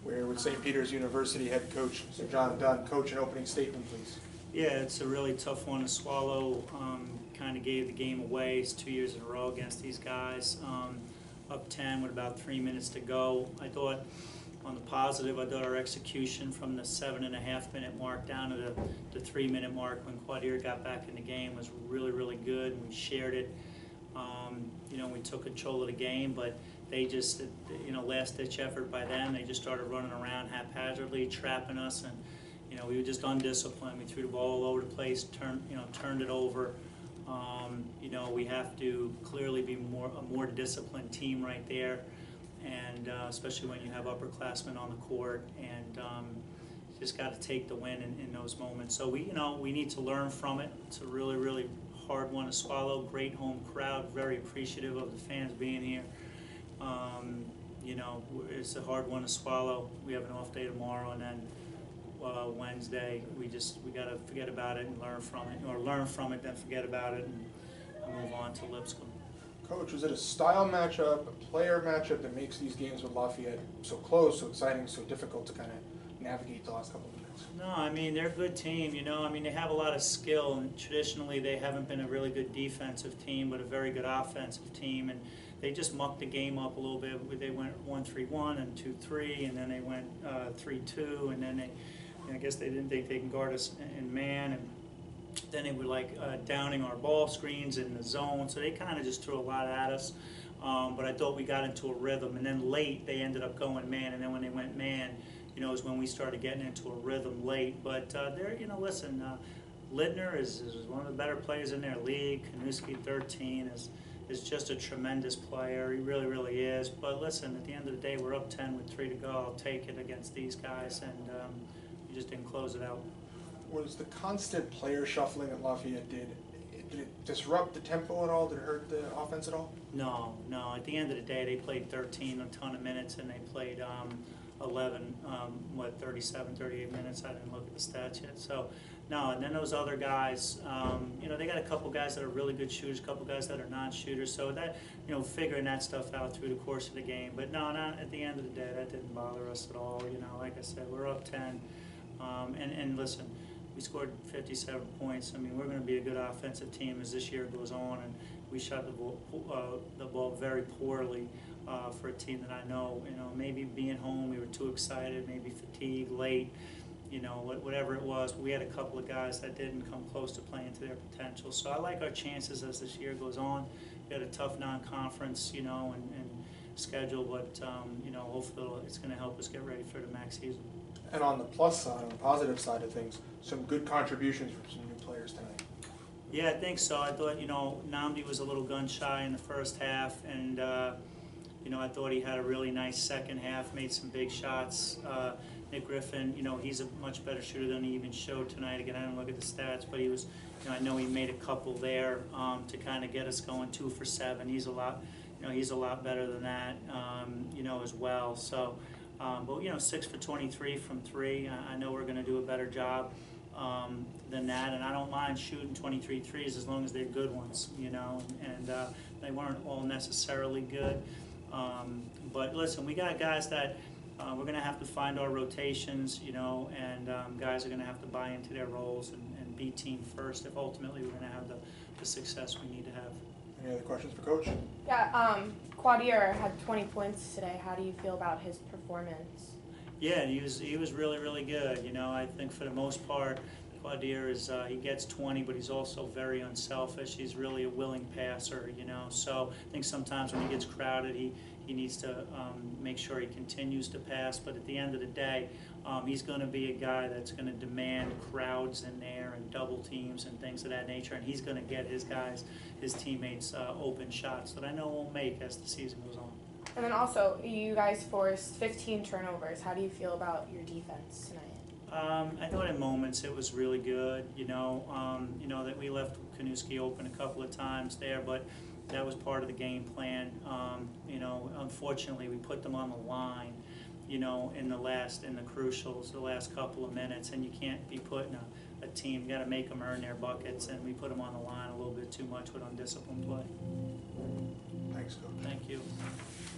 We're with St. Peter's University head coach, Mr. John Dunne. Coach, an opening statement, please. Yeah, it's a really tough one to swallow. Kind of gave the game away. It's 2 years in a row against these guys. Up 10 with about 3 minutes to go. I thought, on the positive, I thought our execution from the 7.5 minute mark down to the 3 minute mark when Quadir got back in the game was really, really good, and we shared it. We took control of the game, but they just, last-ditch effort by them. They just started running around haphazardly, trapping us, and we were just undisciplined. We threw the ball all over the place, turned it over. We have to clearly be a more disciplined team right there, and especially when you have upperclassmen on the court, and just got to take the win in those moments. So we need to learn from it. It's a really, really hard one to swallow. Great home crowd, very appreciative of the fans being here. It's a hard one to swallow. We have an off day tomorrow, and then Wednesday we got to forget about it and learn from it, or learn from it, then forget about it, and move on to Lipscomb. Coach, was it a style matchup, a player matchup that makes these games with Lafayette so close, so exciting, so difficult to kind of navigate the last couple of minutes? No, I mean, they're a good team, they have a lot of skill, and traditionally they haven't been a really good defensive team, but a very good offensive team, and they just mucked the game up a little bit. They went 1-3-1 and 2-3, and then they went 3-2, and then I guess they didn't think they can guard us in man, and then they were downing our ball screens in the zone, so they kind of just threw a lot at us. But I thought we got into a rhythm, and then late they ended up going man, and then when they went man, is when we started getting into a rhythm late. But listen, Littner is one of the better players in their league. Kanuski, 13, is just a tremendous player. He really, really is. But listen, at the end of the day, we're up 10 with 3 to go. I'll take it against these guys, and we just didn't close it out. Was the constant player shuffling that Lafayette did it disrupt the tempo at all? Did it hurt the offense at all? No. At the end of the day, they played 13, a ton of minutes, and they played 11, 37, 38 minutes. I didn't look at the stats yet. So, no, and then those other guys, they got a couple guys that are really good shooters, a couple guys that are non-shooters. So that, figuring that stuff out through the course of the game. But no, not at the end of the day, that didn't bother us at all. Like I said, we're up 10. And listen, we scored 57 points. I mean, we're going to be a good offensive team as this year goes on, and we shot the ball very poorly for a team that I know. Maybe being home, we were too excited, maybe fatigued, late, whatever it was. But we had a couple of guys that didn't come close to playing to their potential. So I like our chances as this year goes on. We had a tough non-conference, and schedule, but hopefully it's going to help us get ready for the MAC season. And on the plus side, on the positive side of things, some good contributions from some new players tonight. Yeah, I think so. I thought, Namdi was a little gun shy in the first half, and I thought he had a really nice second half, made some big shots. Nick Griffin, he's a much better shooter than he even showed tonight. Again, I didn't look at the stats, but he was, I know he made a couple there to kind of get us going 2 for 7. He's a lot, he's a lot better than that, as well. So. But 6 for 23 from 3. I know we're going to do a better job than that, and I don't mind shooting 23 threes as long as they're good ones, and they weren't all necessarily good. But listen, we got guys that we're going to have to find our rotations, and guys are going to have to buy into their roles and be team first if ultimately we're going to have the success we need to have. Any other questions for Coach? Yeah, Quadir had 20 points today. How do you feel about his performance? Yeah, he was really, really good. I think for the most part, Quadir is he gets 20, but he's also very unselfish. He's really a willing passer, So I think sometimes when he gets crowded, he needs to make sure he continues to pass. But at the end of the day, he's going to be a guy that's going to demand crowds in there and double teams and things of that nature, and he's going to get his teammates open shots that I know won't make as the season goes on. And then also, you guys forced 15 turnovers. How do you feel about your defense tonight? I thought in moments it was really good. That we left Kanuski open a couple of times there, but that was part of the game plan. Unfortunately, we put them on the line. In the crucials, the last couple of minutes, and you can't be putting a team. You got to make them earn their buckets, and we put them on the line a little bit too much with undisciplined play. Thanks, Coach. Thank you.